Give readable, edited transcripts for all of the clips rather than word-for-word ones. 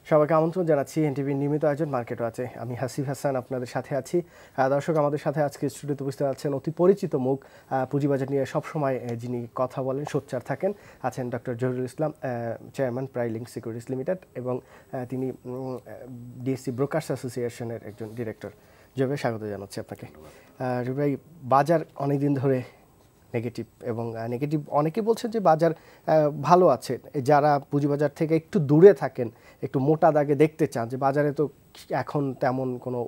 সবাইকে আমন্ত্রণ জানাচ্ছি এনটিভির নিয়মিত আয়োজন মার্কেট ওয়াচে। আমি হাসিফ হাসান আপনাদের সাথে আছি। দর্শক, আমাদের সাথে আজকে স্টুডিওতে উপস্থিত আছেন অতি পরিচিত মুখ, পুঁজিবাজার নিয়ে সবসময় যিনি কথা বলেন, সোচ্চার থাকেন, আছেন ডক্টর জহিরুল ইসলাম, চেয়ারম্যান প্রাইলিংক সিকিউরিটিজ লিমিটেড, এবং তিনি ডিএসসি ব্রোকার্স অ্যাসোসিয়েশনের একজন ডিরেক্টর। জহির, স্বাগত জানাচ্ছি আপনাকে। জহির ভাই, বাজার অনেকদিন ধরে নেগেটিভ, এবং নেগেটিভ অনেকে বলছেন যে বাজার ভালো আছে। যারা পুঁজিবাজার থেকে একটু দূরে থাকেন, একটু মোটা দাগে দেখতে চান যে বাজারে তো এখন তেমন কোনো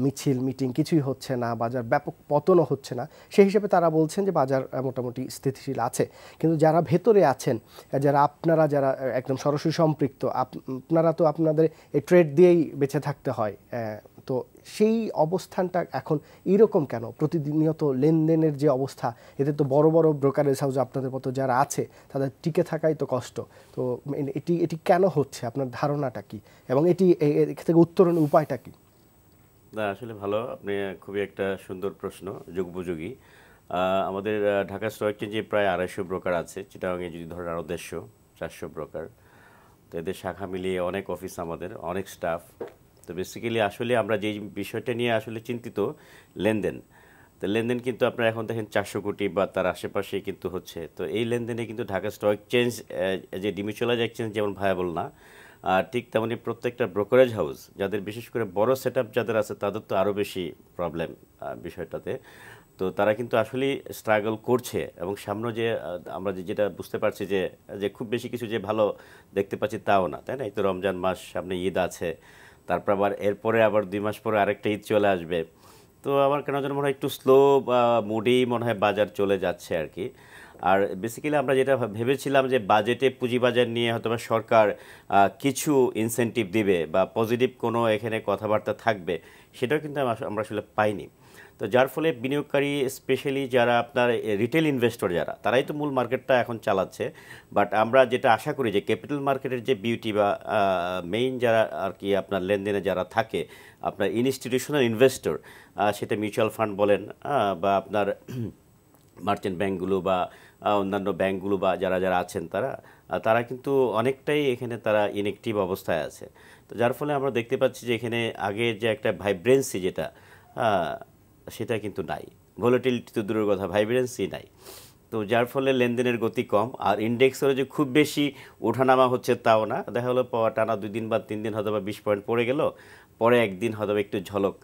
মিছিল মিটিং কিছুই হচ্ছে না, বাজার ব্যাপক পতনও হচ্ছে না, সেই হিসেবে তারা বলছেন যে বাজার মোটামুটি স্থিতিশীল আছে। কিন্তু যারা ভেতরে আছেন, আপনারা যারা একদম সরাসরি সম্পৃক্ত, আপনারা তো আপনাদের এই ট্রেড দিয়েই বেঁচে থাকতে হয়, তো সেই অবস্থানটা এখন এরকম কেন? প্রতিনিয়ত লেনদেনের যে অবস্থা, এতে তো বড় বড় ব্রোকারেজ হাউস আপনাদের মতো যারা আছে তাদের টিকে থাকাই তো কষ্ট। তো এটি কেন হচ্ছে, আপনার ধারণাটা কি, এবং এটি থেকে উত্তরণের উপায়টা কি? না, আসলে ভালো, আপনি খুবই একটা সুন্দর প্রশ্ন, যুগোপযোগী। আমাদের ঢাকা স্টক এক্সচেঞ্জে প্রায় 250 ব্রোকার আছে, চিটাগাংয়ে যদি ধরেন আরও 150-400 ব্রোকার। তো এদের শাখা মিলিয়ে অনেক অফিস, আমাদের অনেক স্টাফ। তো বেসিক্যালি আসলে আমরা যেই বিষয়টা নিয়ে আসলে চিন্তিত, লেনদেন। তো লেনদেন কিন্তু আপনারা এখন দেখেন 400 কোটি বা তার আশেপাশেই কিন্তু হচ্ছে। তো এই লেনদেনে কিন্তু ঢাকা স্টক এক্সচেঞ্জ যে ডিমিচুয়ালাইজ এক্সচেঞ্জ যেমন ভায়াবল না, ঠিক তেমনি প্রত্যেকটা ব্রোকারেজ হাউস যাদের বিশেষ করে বড় সেট যাদের আছে তাদের তো আরও বেশি প্রবলেম বিষয়টাতে। তো তারা কিন্তু আসলেই স্ট্রাগল করছে, এবং সামনে যে আমরা যেটা বুঝতে পারছি যে খুব বেশি কিছু যে ভালো দেখতে পাচ্ছি তাও না, তাই না? এই তো রমজান মাস, সামনে ঈদ আছে, তারপর আবার এরপরে আবার 2 মাস পরে আরেকটা ঈদ চলে আসবে। তো আমার কেন যেন মনে হয় একটু স্লো বা মুডি মনে হয় বাজার চলে যাচ্ছে আর কি। আর বেসিক্যালি আমরা যেটা ভেবেছিলাম যে বাজেটে পুঁজিবাজার নিয়ে হয়তো সরকার কিছু ইনসেন্টিভ দিবে বা পজিটিভ কোনো এখানে কথাবার্তা থাকবে, সেটাও কিন্তু আমরা আসলে পাইনি। তো যার ফলে বিনিয়োগকারী, স্পেশালি যারা আপনার রিটেল ইনভেস্টর যারা, তারাই তো মূল মার্কেটটা এখন চালাচ্ছে। বাট আমরা যেটা আশা করি যে ক্যাপিটাল মার্কেটের যে বিউটি বা মেইন যারা আর কি আপনার লেনদেনে যারা থাকে, আপনার ইনস্টিটিউশনাল ইনভেস্টর, সেটা মিউচুয়াল ফান্ড বলেন বা আপনার মার্চেন্ট ব্যাঙ্কগুলো বা অন্যান্য ব্যাঙ্কগুলো বা যারা যারা আছেন তারা কিন্তু অনেকটাই এখানে তারা ইনএক্টিভ অবস্থায় আছে। তো যার ফলে আমরা দেখতে পাচ্ছি যে এখানে আগে যে একটা ভাইব্রেন্সি যেটা, সেটা কিন্তু নাই। ভোলাটিলিটি তো দূরের কথা, ভাইব্রেন্সি নাই। তো যার ফলে লেনদেনের গতি কম, আর ইন্ডেক্সেরও যে খুব বেশি ওঠানামা হচ্ছে তাও না। দেখা হলো টানা 2 দিন বা 3 দিন হয়তো বা 20 পয়েন্ট পড়ে গেল, পরে একদিন হয়তো একটু ঝলক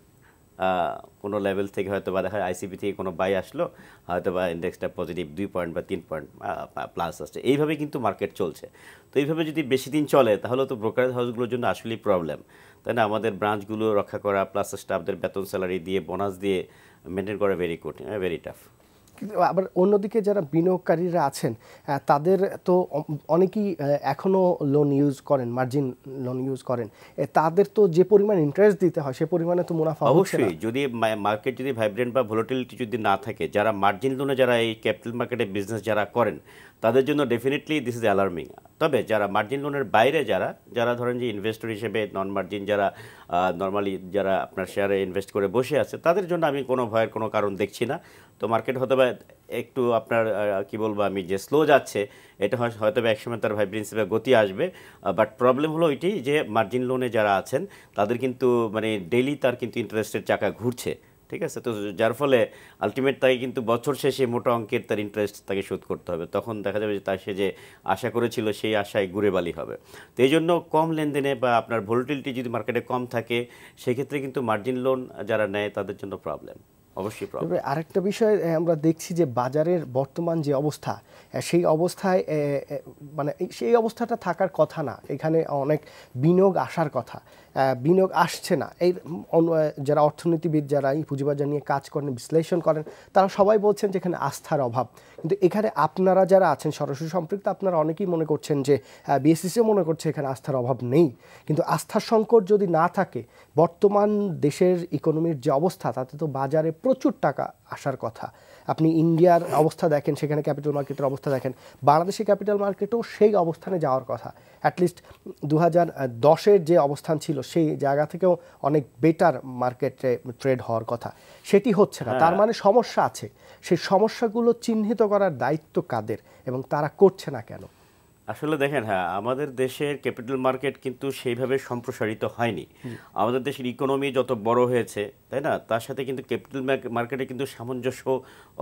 কোনো লেভেল থেকে হয়তো বা দেখা আইসিবি থেকে কোনো বাই আসলো, হয়তো বা ইন্ডেক্সটা পজিটিভ 2 পয়েন্ট বা 3 পয়েন্ট প্লাস আসছে। এইভাবে কিন্তু মার্কেট চলছে। তো এইভাবে যদি বেশি দিন চলে তাহলে তো ব্রোকারেজ হাউসগুলোর জন্য আসলেই প্রবলেম, তাই না? আমাদের ব্রাঞ্চগুলো রক্ষা করা, প্লাস স্টাফদের বেতন স্যালারি দিয়ে, বোনাস দিয়ে মেনটেন করা ভেরি কঠিন, ভেরি টাফ। কিন্তু আবার অন্যদিকে যারা বিনিয়োগকারীরা আছেন, তাদের তো অনেকেই এখনও লোন ইউজ করেন, মার্জিন লোন ইউজ করেন। তাদের তো যে পরিমাণ ইন্টারেস্ট দিতে হয় সে পরিমাণে তো মুনাফা অবশ্যই। যদি মার্কেট যদি ভাইব্রেন্ট বা ভোলাটিলিটি যদি না থাকে, যারা মার্জিন লোনে, যারা এই ক্যাপিটাল মার্কেটে বিজনেস যারা করেন, তাদের জন্য ডেফিনেটলি দিস ইজ অ্যালার্মিং। তবে যারা মার্জিন লোনের বাইরে যারা ধরেন যে ইনভেস্টর হিসেবে নন মার্জিন, যারা নর্মালি যারা আপনার শেয়ারে ইনভেস্ট করে বসে আছে, তাদের জন্য আমি কোনো ভয়ের কোনো কারণ দেখছি না। তো মার্কেট হয়তো বা একটু আপনার কি বলবো আমি, যে স্লো যাচ্ছে, এটা হয়তো বা একসময় তার ভাইব্রেন্সি বা গতি আসবে। বাট প্রবলেম হলো এটি যে মার্জিন লোনে যারা আছেন তাদের কিন্তু মানে ডেইলি তার কিন্তু ইন্টারেস্টের চাকা ঘুরছে, ঠিক আছে? তো যার ফলে আলটিমেট তাকে কিন্তু বছর শেষে মোটা অঙ্কের তার ইন্টারেস্ট তাকে শোধ করতে হবে। তখন দেখা যাবে যে সে যে আশা করেছিল সেই আশায় ঘুরে বালি হবে। তো এই জন্য কম লেনদেনে বা আপনার ভোলাটিলিটি যদি মার্কেটে কম থাকে, সেক্ষেত্রে কিন্তু মার্জিন লোন যারা নেয় তাদের জন্য প্রবলেম, অবশ্যই প্রবলেম। আরেকটা বিষয় আমরা দেখছি যে বাজারের বর্তমান যে অবস্থা, সেই অবস্থায় মানে সেই অবস্থাটা থাকার কথা না। এখানে অনেক বিনিয়োগ আসার কথা, বিনিয়োগ আসছে না। এই যারা অর্থনীতিবিদ, যারা এই পুঁজিবাজার নিয়ে কাজ করেন, বিশ্লেষণ করেন, তারা সবাই বলছেন যে এখানে আস্থার অভাব। কিন্তু এখানে আপনারা যারা আছেন সরাসরি সম্পৃক্ত, আপনারা অনেকেই মনে করছেন যে বিএসইসিও মনে করছে এখানে আস্থার অভাব নেই। কিন্তু আস্থার সংকট যদি না থাকে, বর্তমান দেশের ইকোনমির যে অবস্থা, তাতে তো বাজারে প্রচুর টাকা আসার কথা। আপনি ইন্ডিয়ার অবস্থা দেখেন, সেখানে ক্যাপিটাল মার্কেটের অবস্থা দেখেন, বাংলাদেশের ক্যাপিটাল মার্কেটও সেই অবস্থানে যাওয়ার কথা। অ্যাটলিস্ট 2010-এর যে অবস্থান ছিল সেই জায়গা থেকেও অনেক বেটার মার্কেটে ট্রেড হওয়ার কথা, সেটি হচ্ছে না। তার মানে সমস্যা আছে। সেই সমস্যাগুলো চিহ্নিত করার দায়িত্ব কাদের, এবং তারা করছে না কেন? আসলে দেখেন, হ্যাঁ, আমাদের দেশের ক্যাপিটাল মার্কেট কিন্তু সেইভাবে সম্প্রসারিত হয়নি। আমাদের দেশের ইকোনমি যত বড় হয়েছে, তাই না, তার সাথে কিন্তু ক্যাপিটাল মার্কেটে কিন্তু সামঞ্জস্য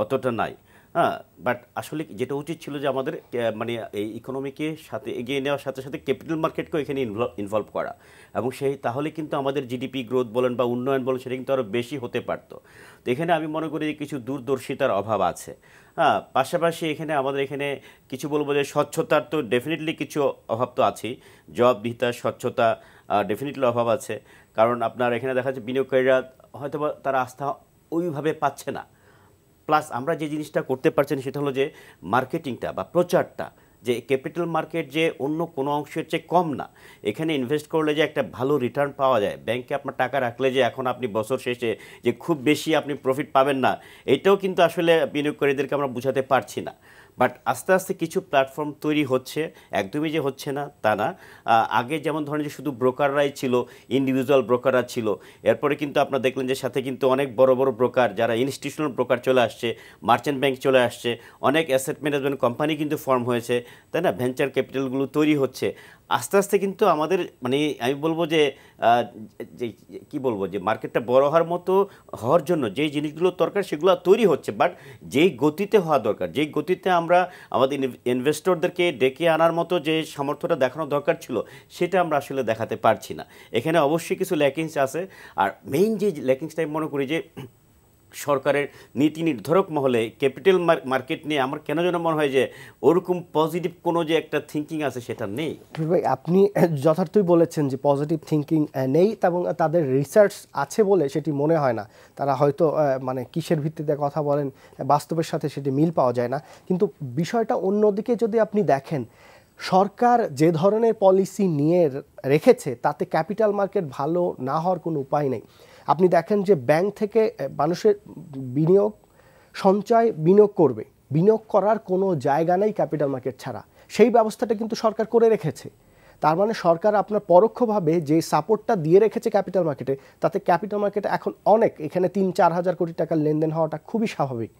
অতটা নাই। হ্যাঁ, বাট আসলে যেটা উচিত ছিল যে আমাদের মানে এই ইকোনমিকে সাথে এগিয়ে নেওয়ার সাথে সাথে ক্যাপিটাল মার্কেটকেও এখানে ইনভলভ করা, এবং তাহলে কিন্তু আমাদের জিডিপি গ্রোথ বলেন বা উন্নয়ন বলেন সেটা কিন্তু আরও বেশি হতে পারতো। তো এখানে আমি মনে করি যে কিছু দূরদর্শিতার অভাব আছে। হ্যাঁ, পাশাপাশি আমাদের এখানে কিছু বলবো যে স্বচ্ছতার তো ডেফিনেটলি কিছু অভাব তো আছেই। জবাবদিহিতা, স্বচ্ছতা ডেফিনেটলি অভাব আছে। কারণ আপনার এখানে দেখা যাচ্ছে বিনিয়োগকারীরা হয়তো বা তারা আস্থা ওইভাবে পাচ্ছে না। প্লাস আমরা যে জিনিসটা করতে পারছি না সেটা হলো যে মার্কেটিংটা বা প্রচারটা, যে ক্যাপিটাল মার্কেট যে অন্য কোনো অংশের চেয়ে কম না, এখানে ইনভেস্ট করলে যে একটা ভালো রিটার্ন পাওয়া যায়, ব্যাংকে আপনার টাকা রাখলে যে এখন আপনি বছর শেষে যে খুব বেশি আপনি প্রফিট পাবেন না, এটাও কিন্তু আসলে বিনিয়োগকারীদেরকে আমরা বোঝাতে পারছি না। বাট আস্তে আস্তে কিছু প্ল্যাটফর্ম তৈরি হচ্ছে, একদমই যে হচ্ছে না তা না। আগে যেমন ধরেন যে শুধু ব্রোকাররাই ছিল, ইন্ডিভিজুয়াল ব্রোকাররা ছিল, এরপরে কিন্তু আপনারা দেখলেন যে সাথে কিন্তু অনেক বড় বড় ব্রোকার, যারা ইনস্টিটিউশনাল ব্রোকার চলে আসছে, মার্চেন্ট ব্যাংক চলে আসছে, অনেক অ্যাসেট ম্যানেজমেন্ট কোম্পানি কিন্তু ফর্ম হয়েছে, তাই না, ভেঞ্চার ক্যাপিটালগুলো তৈরি হচ্ছে। আস্তে আস্তে কিন্তু আমাদের মানে আমি বলবো যে কি বলবো, যে মার্কেটটা বড় হওয়ার জন্য যেই জিনিসগুলো দরকার সেগুলো তৈরি হচ্ছে, বাট যেই গতিতে হওয়া দরকার, যেই গতিতে আমরা আমাদের ইনভেস্টরদেরকে ডেকে আনার মতো যে সামর্থ্যটা দেখানো দরকার ছিল, সেটা আমরা আসলে দেখাতে পারছি না। এখানে অবশ্যই কিছু ল্যাকিংস আছে। আর মেইন যে ল্যাকিংসটা আমি মনে করি যে সরকারের নীতি নির্ধারক মহলে ক্যাপিটাল মার্কেট নিয়ে আমার কেন যেন মনে হয় যে ওরকম পজিটিভ কোনো যে একটা থিঙ্কিং আছে সেটা নেই। ভাই, আপনি যথার্থই বলেছেন যে পজিটিভ থিঙ্কিং নেই, এবং তাদের রিসার্চ আছে বলে সেটি মনে হয় না। তারা হয়তো মানে কিসের ভিত্তিতে কথা বলেন, বাস্তবের সাথে সেটি মিল পাওয়া যায় না। কিন্তু বিষয়টা অন্যদিকে যদি আপনি দেখেন, সরকার যে ধরনের পলিসি নিয়ে রেখেছে তাতে ক্যাপিটাল মার্কেট ভালো না হওয়ার কোনো উপায় নেই। আপনি দেখেন যে ব্যাংক থেকে মানুষের বিনিয়োগ, সঞ্চয়, বিনিয়োগ করবে, বিনিয়োগ করার কোনো জায়গা নেই ক্যাপিটাল মার্কেট ছাড়া। সেই ব্যবস্থাটা কিন্তু সরকার করে রেখেছে। তার মানে সরকার আপনার পরোক্ষভাবে যে সাপোর্টটা দিয়ে রেখেছে ক্যাপিটাল মার্কেটে, তাতে ক্যাপিটাল মার্কেটে এখন অনেক, এখানে ৩-৪ হাজার কোটি টাকার লেনদেন হওয়াটা খুবই স্বাভাবিক।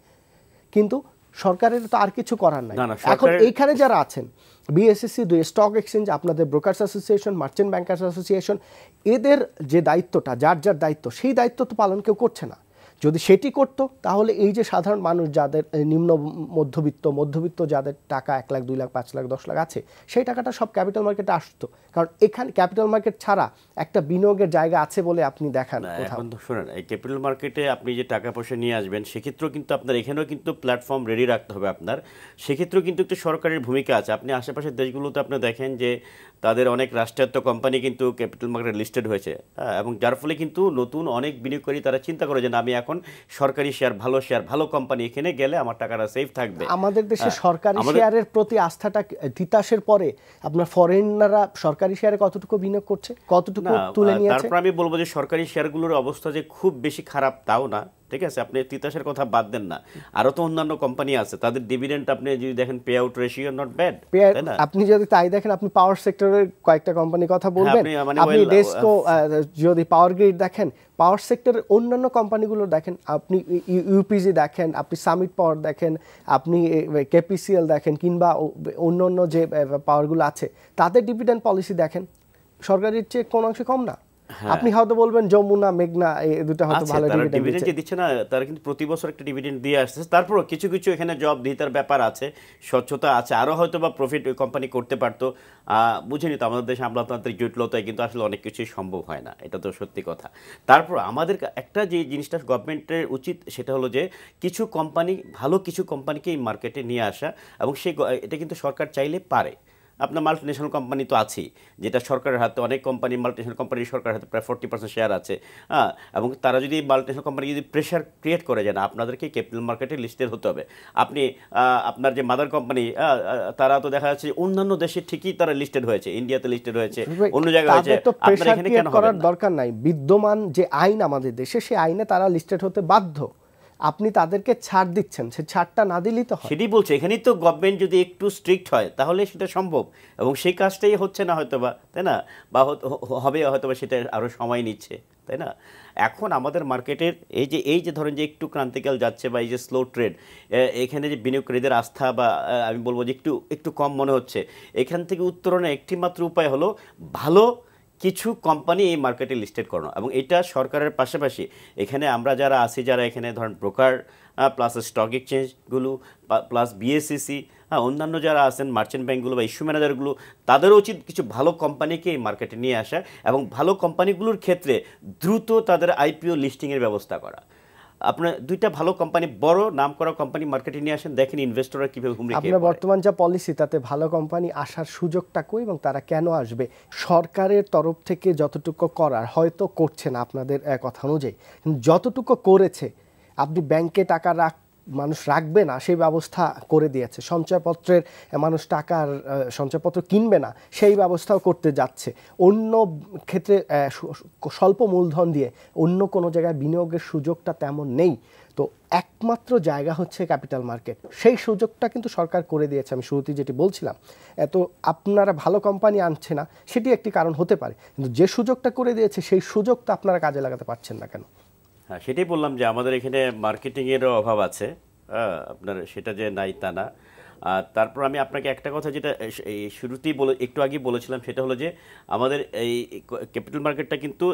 কিন্তু সরকারের তো আর কিছু করার নাই। এখন এইখানে যারা আছেন, বিএসসি, স্টক এক্সচেঞ্জ, আপনাদের brokers association, merchant bankers association, এদের যে দায়িত্বটা, যার যার দায়িত্ব, সেই দায়িত্ব তো পালন কেউ করছে না। যদি সেটি করতো তাহলে এই যে সাধারণ মানুষ যাদের নিম্ন মধ্যবিত্ত যাদের টাকা ১ লাখ, ২ লাখ, ৫ লাখ, ১০ লাখ আছে, সেই টাকাটা সব ক্যাপিটাল মার্কেটে আসতো। কারণ এখানে ক্যাপিটাল মার্কেট ছাড়া একটা বিনিয়োগের জায়গা আছে বলে আপনি দেখান। এখন তো শুনেন, এই ক্যাপিটাল মার্কেটে আপনি যে টাকা পয়সা নিয়ে আসবেন, সেক্ষেত্রেও কিন্তু আপনার এখানেও কিন্তু প্ল্যাটফর্ম রেডি রাখতে হবে আপনার। সেক্ষেত্রেও কিন্তু একটু সরকারের ভূমিকা আছে। আপনি আশেপাশের দেশগুলোতে আপনি দেখেন যে তাদের অনেক রাষ্ট্রায়ত্ত কোম্পানি কিন্তু ক্যাপিটাল মার্কেটে লিস্টেড হয়েছে, এবং যার ফলে কিন্তু নতুন অনেক বিনিয়োগকারী তারা চিন্তা করে যে আমি এখন সরকারি শেয়ার, ভালো কোম্পানি, এখানে গেলে আমার টাকাটা সেফ থাকবে। আমাদের দেশে সরকারি শেয়ারের প্রতি আস্থাটা তিতাসের পরে আপনার ফরেনাররা সরকারি শেয়ারে কতটুকু বিনিয়োগ করছে, কতটুকু তুলে নিয়েছে? তারপর আমি বলবো যে সরকারি শেয়ারগুলোর অবস্থা যে খুব বেশি খারাপ তাও না, ঠিক আছে, আপনি তিতাসের কথা বাদ দেন না, আরো তো অন্যান্য কোম্পানি আছে, তাদের ডিভিডেন্ড আপনি যদি দেখেন, pay out ratio not bad. আপনি যদি তাই দেখেন, আপনি পাওয়ার সেক্টরের কয়েকটা কোম্পানির কথা বলবেন, আপনি ডেসকো, যদি পাওয়ার গ্রিড দেখেন, পাওয়ার সেক্টরের অন্যান্য কোম্পানিগুলো দেখেন, আপনি ইউপিজি দেখেন, আপনি সামিট পাওয়ার দেখেন, আপনি কেপিসিএল দেখেন, কিংবা অন্যান্য যে পাওয়ারগুলো আছে তাদের ডিভিডেন্ড পলিসি দেখেন, সরকারের চেয়ে কোন অংশে কম না। আপনি হয়তো বলবেন যমুনা, মেঘনা, এই দুটো হয়তো ভালো ডিভিডেন্ড দিচ্ছে না, তারা কিন্তু প্রতি বছর একটা ডিভিডেন্ড দিয়ে আসছে। তারপরও কিছু কিছু এখানে জবাবদিহিতার ব্যাপার আছে, স্বচ্ছতা আছে, আরো হয়তো বা প্রফিট ওই কোম্পানি করতে পারতো। বুঝে নিত আমাদের দেশে আমলাতান্ত্রিক জটিলতায় কিন্তু আসলে অনেক কিছুই সম্ভব হয় না, এটা তো সত্যি কথা। তারপর আমাদের একটা যে জিনিসটা গভর্নমেন্টের উচিত, সেটা হলো যে কিছু কোম্পানিকে এই মার্কেটে নিয়ে আসা, এবং এটা কিন্তু সরকার চাইলে পারে। আপনার মাল্টিনেশনাল কোম্পানি তো আছেই, যেটা সরকারের হাতে, অনেক কোম্পানি মাল্টিনেশনাল কোম্পানি সরকারের হাতে প্রায় 40% শেয়ার আছে। এবং তারা যদি মাল্টিনেশনাল কোম্পানি যদি প্রেশার ক্রিয়েট করে যায় না, আপনাদেরকে ক্যাপিটাল মার্কেটে লিস্টেড হতে হবে। আপনি আপনার যে মাদার কোম্পানি, তারা তো দেখা যাচ্ছে অন্যান্য দেশে ঠিকই তারা লিস্টেড হয়েছে, ইন্ডিয়াতে লিস্টেড হয়েছে, অন্য জায়গায় হয়েছে, আপনার এখানে কেন হবে না? দরকার নাই, বিদ্যমান যে আইন আমাদের দেশে, সেই আইনে তারা লিস্টেড হতে বাধ্য। আপনি তাদেরকে ছাড় দিচ্ছেন, সে ছাড়টা না দিলেই তো হয়। সেটাই বলছে, এখানেই তো গভর্নমেন্ট যদি একটু স্ট্রিক্ট হয় তাহলে সেটা সম্ভব, এবং সেই কাজটাই হচ্ছে না হয়তোবা, তাই না? বা হবে হয়তোবা, সেটা আরও সময় নিচ্ছে, তাই না? এখন আমাদের মার্কেটের এই যে ধরেন যে একটু ক্রান্তিকাল যাচ্ছে বা এই যে স্লো ট্রেড, এখানে যে বিনিয়োগকারীদের আস্থা বা আমি বলবো যে একটু একটু কম মনে হচ্ছে, এখান থেকে উত্তরণের একটি মাত্র উপায় হলো ভালো কিছু কোম্পানি এই মার্কেটে লিস্টেড করানো, এবং এটা সরকারের পাশাপাশি এখানে আমরা যারা আছি, যারা এখানে ধরেন ব্রোকার প্লাস স্টক এক্সচেঞ্জগুলো প্লাস বিএসসিসি, অন্যান্য যারা আছেন মার্চেন্ট ব্যাঙ্কগুলো বা ইস্যু ম্যানেজারগুলো, তাদেরও উচিত কিছু ভালো কোম্পানিকে এই মার্কেটে নিয়ে আসা এবং ভালো কোম্পানিগুলোর ক্ষেত্রে দ্রুত তাদের আইপিও লিস্টিংয়ের ব্যবস্থা করা। আপনার দুইটা ভালো কোম্পানি, বড় নাম করা কোম্পানি মার্কেটে নিয়ে আসেন, দেখেন ইনভেস্টররা কীভাবে হুমড়ি খেয়ে আপনার পড়ে। বর্তমান যা পলিসি, তাতে ভালো কোম্পানি আসার সুযোগটা কই এবং তারা কেন আসবে? সরকারের তরফ থেকে যতটুকু করার হয়তো করছে না আপনাদের কথা অনুযায়ী, কিন্তু যতটুকু করেছে, আপনি ব্যাংকে টাকা মানুষ রাখবে না সেই ব্যবস্থা করে দিয়েছে। সঞ্চয়পত্রের মানুষ টাকার সঞ্চয়পত্র কিনবে না সেই ব্যবস্থাও করতে যাচ্ছে। অন্য ক্ষেত্রে স্বল্প মূলধন দিয়ে অন্য কোনো জায়গায় বিনিয়োগের সুযোগটা তেমন নেই। তো একমাত্র জায়গা হচ্ছে ক্যাপিটাল মার্কেট, সেই সুযোগটা কিন্তু সরকার করে দিয়েছে। আমি শুরুতেই যেটি বলছিলাম, তো আপনারা ভালো কোম্পানি আনছে না সেটি একটি কারণ হতে পারে, কিন্তু যে সুযোগটা করে দিয়েছে সেই সুযোগটা আপনারা কাজে লাগাতে পারছেন না কেন? হ্যাঁ, সেটাই বললাম যে আমাদের এখানে মার্কেটিংয়েরও অভাব আছে, আপনার সেটা যে নাই তা না। আর তারপর আমি আপনাকে একটা কথা যেটা এই শুরুতেই একটু আগে বলেছিলাম, সেটা হলো যে আমাদের এই ক্যাপিটাল মার্কেটটা কিন্তু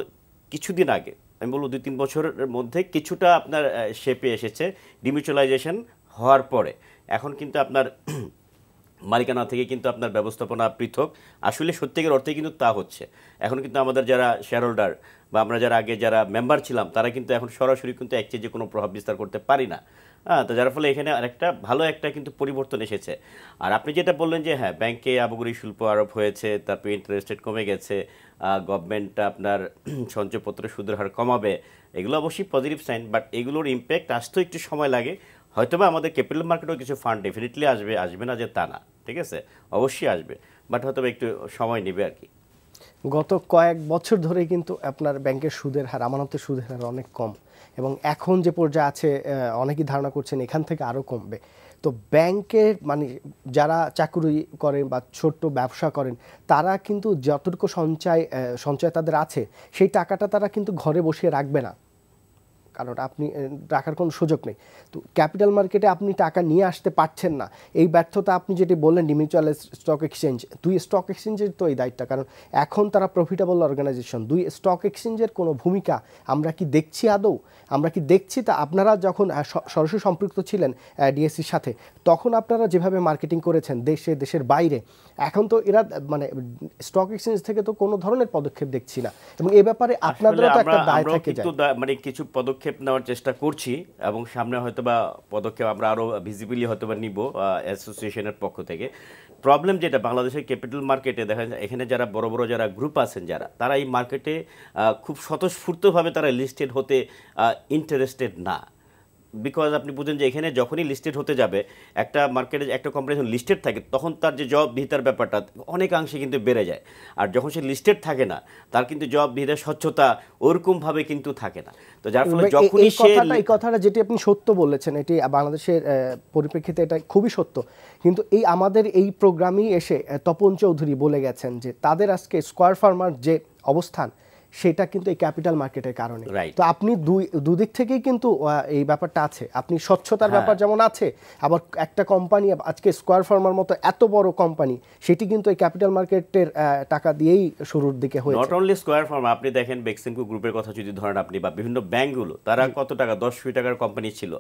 কিছুদিন আগে, আমি বলবো 2-3 বছরের মধ্যে কিছুটা আপনার শেপে এসেছে ডিমিউচুয়ালাইজেশন হওয়ার পরে। এখন কিন্তু আপনার মালিকানা থেকে কিন্তু আপনার ব্যবস্থাপনা পৃথক, আসলে সত্যিকার অর্থে কিন্তু তা হচ্ছে। এখন কিন্তু আমাদের যারা শেয়ার হোল্ডার বা আমরা যারা আগে যারা মেম্বার ছিলাম, তারা কিন্তু এখন সরাসরি কিন্তু এক্সচেঞ্জে কোনো প্রভাব বিস্তার করতে পারি না। তো যার ফলে এখানে আরেকটা ভালো একটা কিন্তু পরিবর্তন এসেছে। আর আপনি যেটা বললেন যে হ্যাঁ, ব্যাংকে আবগারি শুল্ক আরোপ হয়েছে, তারপর ইন্টারেস্ট রেট কমে গেছে, গভর্নমেন্ট আপনার সঞ্চয়পত্রের সুদের হার কমাবে, এগুলো অবশ্যই পজিটিভ সাইন, বাট এগুলোর ইম্প্যাক্ট আসতেও একটু সময় লাগে। হয়তোবা আমাদের ক্যাপিটাল মার্কেটেও কিছু ফান্ড ডেফিনেটলি আসবে, আসবে না যে তা না, ঠিক আছে, অবশ্যই আসবে, বাট হয়তো একটু সময় নেবে আর কি। গত কয়েক বছর ধরে কিন্তু আপনার ব্যাংকের সুদের হার, আমানতের সুদের হার অনেক কম, এবং এখন যে পর্যায়ে আছে অনেকেই ধারণা করছেন এখান থেকে আরও কমবে। তো ব্যাংকের মানে যারা চাকরি করেন বা ছোট্ট ব্যবসা করেন, তারা কিন্তু যতটুকু সঞ্চয় তাদের আছে, সেই টাকাটা তারা কিন্তু ঘরে বসিয়ে রাখবে না, কারণ আপনি রাখার কোনো সুযোগ নেই। তো ক্যাপিটাল মার্কেটে আপনি টাকা নিয়ে আসতে পারছেন না, এই ব্যর্থতা আপনি যেটি বললেন মিউচুয়াল স্টক এক্সচেঞ্জ, দুই স্টক এক্সচেঞ্জের তো এই দায়িত্ব, কারণ এখন তারা প্রফিটেবল অর্গানাইজেশন। দুই স্টক এক্সচেঞ্জের কোনো ভূমিকা আমরা কি দেখছি আদৌ? আমরা কি দেখছি? তা আপনারা যখন সরাসরি সম্পৃক্ত ছিলেন ডিএসসির সাথে, তখন আপনারা যেভাবে মার্কেটিং করেছেন দেশের বাইরে, এখন তো এরা মানে স্টক এক্সচেঞ্জ থেকে তো কোনো ধরনের পদক্ষেপ দেখছি না, এবং এ ব্যাপারে আপনাদেরও তো একটা দায় থাকে যায়। মানে কিছু পদক্ষেপ নেওয়ার চেষ্টা করছি, এবং সামনে হয়তোবা পদক্ষেপ আমরা আরো ভিজিবিলি হয়তোবা নিব অ্যাসোসিয়েশনের পক্ষ থেকে। প্রবলেম যেটা বাংলাদেশের ক্যাপিটাল মার্কেটে দেখা যায়, এখানে যারা বড় বড় যারা গ্রুপ আছেন, তারা এই মার্কেটে খুব স্বতঃস্ফূর্তভাবে তারা লিস্টেড হতে ইন্টারেস্টেড না। বিকজ আপনি বুঝেন যে এখানে যখনই লিস্টেড হতে যাবে, একটা মার্কেটে একটা কোম্পানি যখন লিস্টেড থাকে, তখন তার যে জবাবদিহিতার ব্যাপারটা অনেকাংশে কিন্তু বেড়ে যায়। আর যখন সে লিস্টেড থাকে না, তার কিন্তু জবাবদিহিতার স্বচ্ছতা ওরকমভাবে কিন্তু থাকে না। তো যার ফলে যখনই এই কথাটা যেটি আপনি সত্য বলেছেন, এটি বাংলাদেশের পরিপ্রেক্ষিতে এটা খুবই সত্য, কিন্তু এই আমাদের এই প্রোগ্রামেই এসে তপন চৌধুরী বলে গেছেন যে তাদের আজকে স্কয়ার ফার্মার যে অবস্থান, সেটা কিন্তু এই ক্যাপিটাল মার্কেটের কারণে। তো আপনি দুদিক থেকেই কিন্তু এই ব্যাপারটা আছে, আপনি স্বচ্ছতার ব্যাপার যেমন আছে, আবার একটা কোম্পানি আজকে স্কয়ার ফার্মার মতো এত বড় কোম্পানি, সেটি কিন্তু এই ক্যাপিটাল মার্কেটের টাকা দিয়েই শুরুর দিকে হয়েছে। নট অনলি স্কয়ার ফার্মা, আপনি দেখেন বেক্সিমকো গ্রুপের কথা যদি ধরেন আপনি, বা বিভিন্ন ব্যাংকগুলো, তারা কত টাকা 10 কোটি টাকার কোম্পানি ছিল,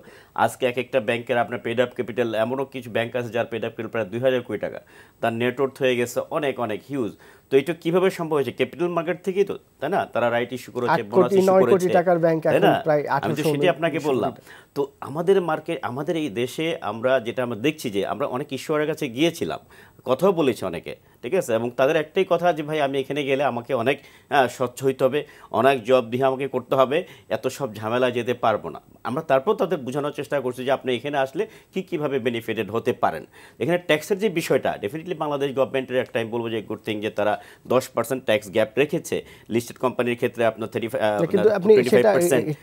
আজকে এক একটা ব্যাংকের আপনার পেড আপ ক্যাপিটাল, এমনও কিছু ব্যাংক আছে যার পেড আপ ক্যাপিটাল প্রায় 2000 কোটি টাকা, তার নেটওয়ার্থ হয়ে গেছে অনেক অনেক হিউজ। তো এটা কিভাবে সম্ভব হয়েছে? ক্যাপিটাল মার্কেট থেকেই তো, তাই না? তারা রাইট ইস্যু করেছে, বোনাস ইস্যু করেছে, তাই না? আমি তো সেটাই আপনাকে বললাম। তো আমাদের মার্কেট, আমাদের এই দেশে আমরা যেটা আমরা দেখছি যে আমরা অনেক ইস্যুয়ারের কাছে গিয়েছিলাম, কথাও বলেছি অনেকে, ঠিক আছে, এবং তাদের একটাই কথা যে ভাই আমি এখানে গেলে আমাকে অনেক স্বচ্ছ হইতে হবে, অনেক জব দিয়ে আমাকে করতে হবে, এত সব ঝামেলা যেতে পারবো না। আমরা তারপর তাদের বোঝানোর চেষ্টা করছি যে আপনি এখানে আসলে কীভাবে বেনিফিটেড হতে পারেন। এখানে ট্যাক্সের যে বিষয়টা, ডেফিনেটলি বাংলাদেশ গভর্নমেন্টের একটা আমি বলবো যে গুড থিং, যে তারা 10% ট্যাক্স গ্যাপ রেখেছে লিস্টেড কোম্পানির ক্ষেত্রে, আপনার 35%। কিন্তু আপনি সেটা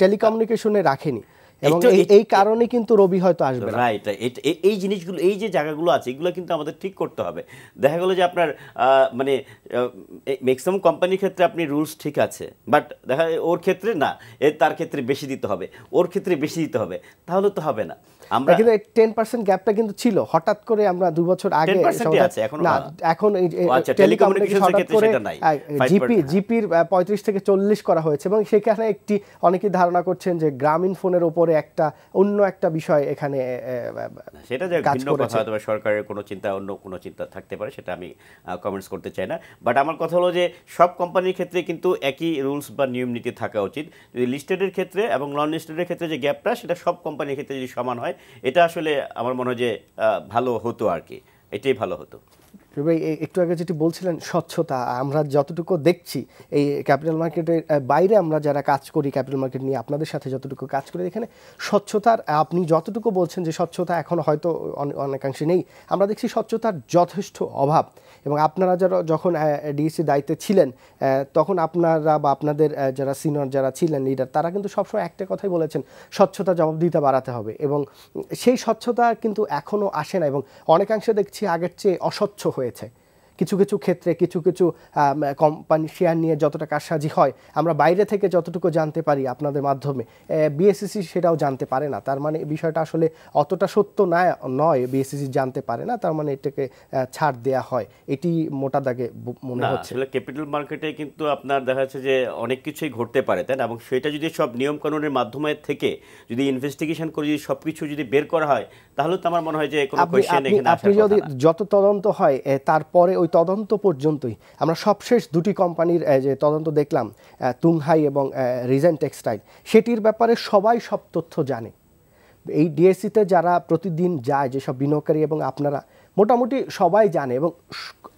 টেলিকমিউনিকেশনে রাখেনি, এবং এই কারণে কিন্তু রবি হয়তো আসবে না। রাইট, এই জিনিসগুলো, এই যে জায়গাগুলো আছে এগুলো কিন্তু আমাদের ঠিক করতে হবে। দেখা গেল যে আপনার মানে ম্যাক্সিমাম কোম্পানির ক্ষেত্রে আপনি রুলস ঠিক আছে, বাট দেখা ওর ক্ষেত্রে না, তার ক্ষেত্রে বেশি দিতে হবে, ওর ক্ষেত্রে বেশি দিতে হবে, তাহলে তো হবে না। আমরা কিন্তু 10% গ্যাপটা কিন্তু ছিল, হঠাৎ করে আমরা 2 বছর আগে না, এখন এই টেলিকমিউনিকেশন হঠাৎ করে জিপির 35 থেকে 40 করা হয়েছে, এবং সেখানে একটি অনেকেই ধারণা করছেন যে গ্রামীণ ফোনের উপরে অন্য একটা বিষয় এখানে সেটা যে ভিন্ন কথা, হয়তো সরকারের কোনো চিন্তা, অন্য কোনো চিন্তা থাকতে পারে, সেটা আমি কমেন্টস করতে চাই না। বাট আমার কথা হলো যে সব কোম্পানির ক্ষেত্রে কিন্তু একই রুলস বা নিয়ম নীতি থাকা উচিত। যদি লিস্টেডের ক্ষেত্রে এবং নন লিস্টেডের ক্ষেত্রে যে গ্যাপটা, সেটা সব কোম্পানির ক্ষেত্রে যদি সমান হয়, এটা আসলে আমার মনে হয় যে ভালো হতো আর কি, এটাই ভালো হতো। ভাই একটু আগে যেটি বলছিলেন স্বচ্ছতা, আমরা যতটুকু দেখছি এই ক্যাপিটাল মার্কেটের বাইরে আমরা যারা কাজ করি ক্যাপিটাল মার্কেট নিয়ে, আপনাদের সাথে যতটুকু কাজ করি, এখানে স্বচ্ছতার আপনি যতটুকু বলছেন যে স্বচ্ছতা এখন হয়তো অনেকাংশে নেই, আমরা দেখছি স্বচ্ছতার যথেষ্ট অভাব। এবং আপনারা যখন ডিএসসি দায়িত্বে ছিলেন, তখন আপনারা বা আপনাদের যারা সিনিয়র যারা ছিলেন লিডার, তারা কিন্তু সবসময় একটা কথাই বলেছেন, স্বচ্ছতা জবাবদিহিতা বাড়াতে হবে, এবং সেই স্বচ্ছতা কিন্তু এখনও আসে না, এবং অনেকাংশে দেখছি আগের চেয়ে অস্বচ্ছ হয়েছে। কিছু কিছু ক্ষেত্রে কিছু কিছু কোম্পানি শেয়ার নিয়ে যতটা কারসাজি হয়, আমরা বাইরে থেকে যতটুকু জানতে পারি আপনাদের মাধ্যমে, বিএসসিসি সেটাও জানতে পারে না। তার মানে বিষয়টা আসলে অতটা সত্য নয়, বিএসসিসি জানতে পারে না, তার মানে এটাকে ছাড় দেয়া হয়, এটি মোটা দাগে মনে হচ্ছে। আসলে ক্যাপিটাল মার্কেটে কিন্তু আপনার দেখা যাচ্ছে যে অনেক কিছুই ঘটতে পারে, তাই না? এবং সেটা যদি সব নিয়ম কানুনের মাধ্যমে থেকে যদি ইনভেস্টিগেশন করে যদি সবকিছু যদি বের করা হয়, তাহলে তো আমার মনে হয় যে কোনো কোয়েশ্চেন এখানে আসার কথা না। যদি যত তদন্ত হয়, তারপরে ওই তদন্ত পর্যন্তই আমরা সবশেষ দুটি কোম্পানির যে তদন্ত দেখলাম, তুংহাই এবং রিজেন টেক্সটাইল, সেটির ব্যাপারে সবাই সব তথ্য জানে। এই ডিএসসিতে যারা প্রতিদিন যায়, যেসব বিনিয়োগকারী এবং আপনারা, মোটামুটি সবাই জানে, এবং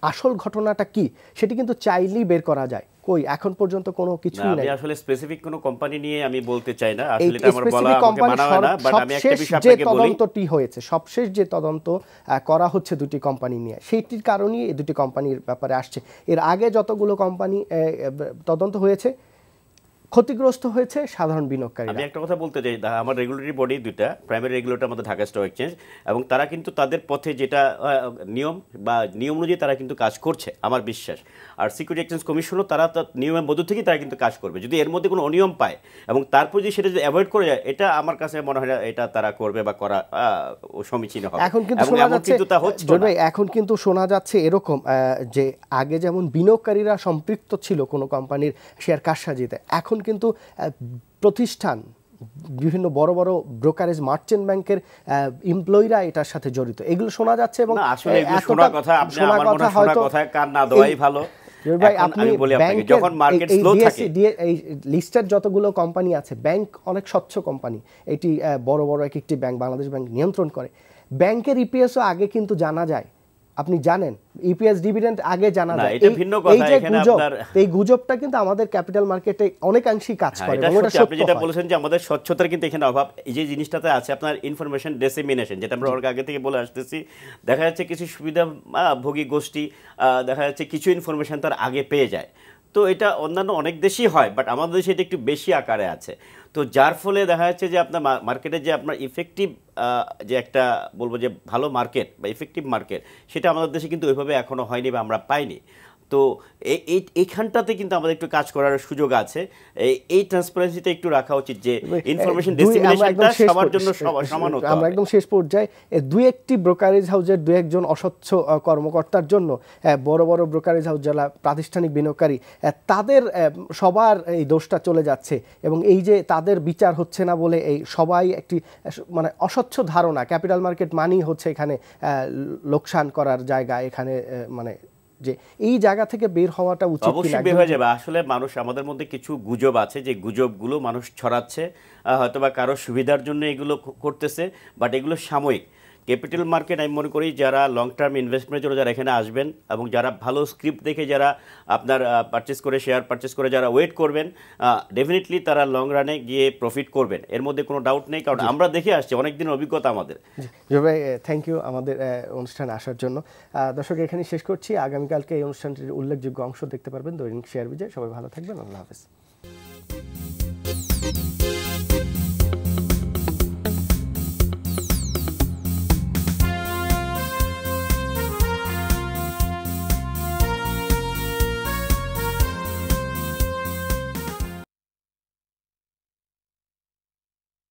আসল ঘটনাটা কি সেটি কিন্তু চাইলেই বের করা যায়। কই এখন পর্যন্ত কোনো কিছুই নাই। আমি আসলে স্পেসিফিক কোনো কোম্পানি নিয়ে আমি বলতে চাই না, আসলে এটা আমার বলা আমাকে মানা হয় না, বাট আমি একটা বিষয় আপনাকে বলি, তদন্তটি হয়েছে, সবশেষ যে তদন্ত করা হচ্ছে দুটি কোম্পানি নিয়ে, সেইটির কারণেই এই দুটি কোম্পানির ব্যাপারে আসছে। এর আগে যতগুলো কোম্পানি তদন্ত হয়েছে, ক্ষতিগ্রস্ত হয়েছে সাধারণ বিনিয়োগকারী। আমি একটা কথা বলতে চাই, আমার রেগুলেটরি বডি দুইটা, প্রাইমারি রেগুলেটর আমাদের ঢাকা স্টক এক্সচেঞ্জ, এবং তারা কিন্তু তাদের পথে যেটা নিয়ম বা নিয়ম অনুযায়ী তারা কিন্তু কাজ করছে আমার বিশ্বাস। আর সিকিউরিটি এক্সচেঞ্জ কমিশনও তারা নিয়মের মধ্য থেকেই তারা কিন্তু কাজ করবে। যদি এর মধ্যে কোনো অনিয়ম পায় এবং তারপর যদি সেটা যদি অ্যাভয়েড করে যায়, এটা আমার কাছে মনে হয় না এটা তারা করবে বা করা সমীচীন হবে। এখন কিন্তু শোনা যাচ্ছে, এখন কিন্তু শোনা যাচ্ছে এরকম যে আগে যেমন বিনিয়োগকারীরা সম্পৃক্ত ছিল কোনো কোম্পানির শেয়ার কারসাজিতে, এখন কিন্তু প্রতিষ্ঠান, বিভিন্ন বড় বড় ব্রোকারেজ, মার্চেন্ট ব্যাংকের এমপ্লয়িরা এটার সাথে জড়িত, এগুলো শোনা যাচ্ছে। এবং আসলে এগুলো শোনা কথা, আপনি আমার মনে হয় শোনা কথা কান না দেওয়াই ভালো। ভাই আপনি যখন মার্কেট স্লো থাকে, এই লিস্টেড যতগুলো কোম্পানি আছে, ব্যাংক অনেক স্বচ্ছ কোম্পানি, এটি বড় বড় একটি ব্যাংক, বাংলাদেশ ব্যাংক নিয়ন্ত্রণ করে। ব্যাংকের ইপিএসও আগে কিন্তু জানা যায়, আপনি জানেন, ইপিএস ডিভিডেন্ড আগে জানা যায়। এই গুজবটা কিন্তু আমাদের ক্যাপিটাল মার্কেটে অনেকাংশেই কাজ করে। আপনি যেটা বলেছেন যে আমাদের স্বচ্ছতার কিন্তু এখানে অভাব, এই যে জিনিসটাতে আছে আপনার ইনফরমেশন ডিসেমিনেশন, যেটা আমরা আগে থেকে বলে আসতেছি। দেখা যাচ্ছে কিছু সুবিধাভোগী গোষ্ঠী দেখা যাচ্ছে কিছু ইনফরমেশন তার আগে পেয়ে যায়, তো এটা অন্যান্য অনেক দেশেই হয়, বাট আমাদের দেশে এটা একটু বেশি আকারে আছে। তো যার ফলে দেখা যাচ্ছে যে আপনার মার্কেটে যে আপনার ইফেক্টিভ যে একটা বলবো যে ভালো মার্কেট বা ইফেক্টিভ মার্কেট, সেটা আমাদের দেশে কিন্তু ওইভাবে এখনও হয়নি বা আমরা পাইনি। তো এইখানটাতে কিন্তু আমাদের একটু কাজ করার সুযোগ আছে। এই ট্রান্সপারেন্সিটা একটু রাখা উচিত যে ইনফরমেশন ডিসেমিনেশনটা সবার জন্য সমান হতে হবে। আমরা একদম শেষ পর্যায়ে দুই একটি ব্রোকারেজ হাউসের দুই একজন অস্বচ্ছ কর্মকর্তার জন্য বড় বড় ব্রোকারেজ হাউস যারা প্রাতিষ্ঠানিক বিনিয়োগকারী, তাদের সবার এই দোষটা চলে যাচ্ছে, এবং এই যে তাদের বিচার হচ্ছে না বলে এই সবাই একটি মানে অস্বচ্ছ ধারণা, ক্যাপিটাল মার্কেট মানেই হচ্ছে এখানে লোকসান করার জায়গা, এখানে মানে যে এই জায়গা থেকে বের হওয়াটা উচিত। অবশ্যই বের হয়ে যাবে। আসলে মানুষ, আমাদের মধ্যে কিছু গুজব আছে, যে গুজবগুলো মানুষ ছড়াচ্ছে, হয়তোবা কারো সুবিধার জন্য এগুলো করতেছে, বাট এগুলো সাময়িক। ক্যাপিটাল মার্কেট আমি মনে করি যারা লং টার্ম ইনভেস্টমেন্টের জন্য যারা এখানে আসবেন, এবং যারা ভালো স্ক্রিপ্ট দেখে যারা আপনার পারচেস করে, শেয়ার পারচেস করে যারা ওয়েট করবেন, ডেফিনেটলি তারা লং রানে গিয়ে প্রফিট করবেন, এর মধ্যে কোনো ডাউট নেই, কারণ আমরা দেখে আসছি, অনেক দিনের অভিজ্ঞতা আমাদের। ভাই থ্যাংক ইউ আমাদের অনুষ্ঠানে আসার জন্য। দর্শক এখানে শেষ করছি, আগামীকালকে এই অনুষ্ঠানটির উল্লেখযোগ্য অংশ দেখতে পারবেন দৈনিক শেয়ার বিজয়। সবাই ভালো থাকবেন, আল্লাহ হাফেজ।